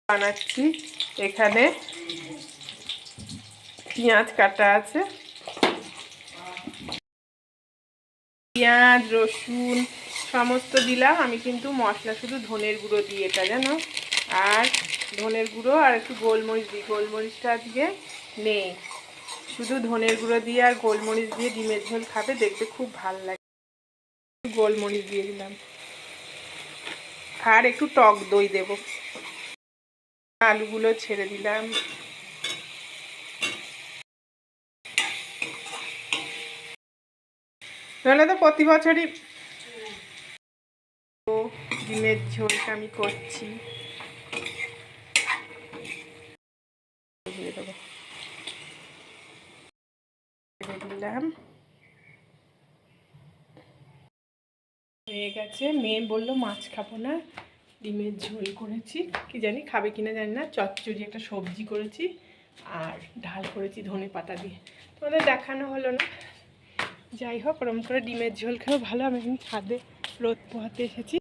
বানাচ্ছি। এখানে পেঁয়াজ কাটা আছে, পেঁয়াজ রসুন সমস্ত দিলাম। আমি কিন্তু মশলা শুধু ধনের গুঁড়ো দিই এটা, জানো, আর ধনের গুঁড়ো আর একটু গোলমরিচ দিই। গোলমরিচটা আজকে নেই, শুধু ধনের গুঁড়ো দিয়ে আর গোলমরিচ দিয়ে ডিমের ঝোল খাবে, দেখবে খুব ভালো লাগে। গোলমরিচ দিয়ে দিলাম আর একটু টক দই দেব। আলুগুলো ছেড়ে দিলাম। তাহলে তো প্রতি বছরই ডিমের ঝোলটা আমি করছি। দিয়ে দেবো, দিলাম, হয়ে গেছে। মেয়ে বললো মাছ খাবো না, ডিমের ঝোল করেছি, কি জানি খাবে কিনা জানি না। চচ্চড়ি একটা সবজি করেছি আর ঢাল করেছি ধনে পাতা দিয়ে, তোমাদের দেখানো হলো না। যাই হোক, ওরম করে ডিমের ঝোল খেয়েও ভালো। আমি ছাদে রোদ পোহাতে এসেছি।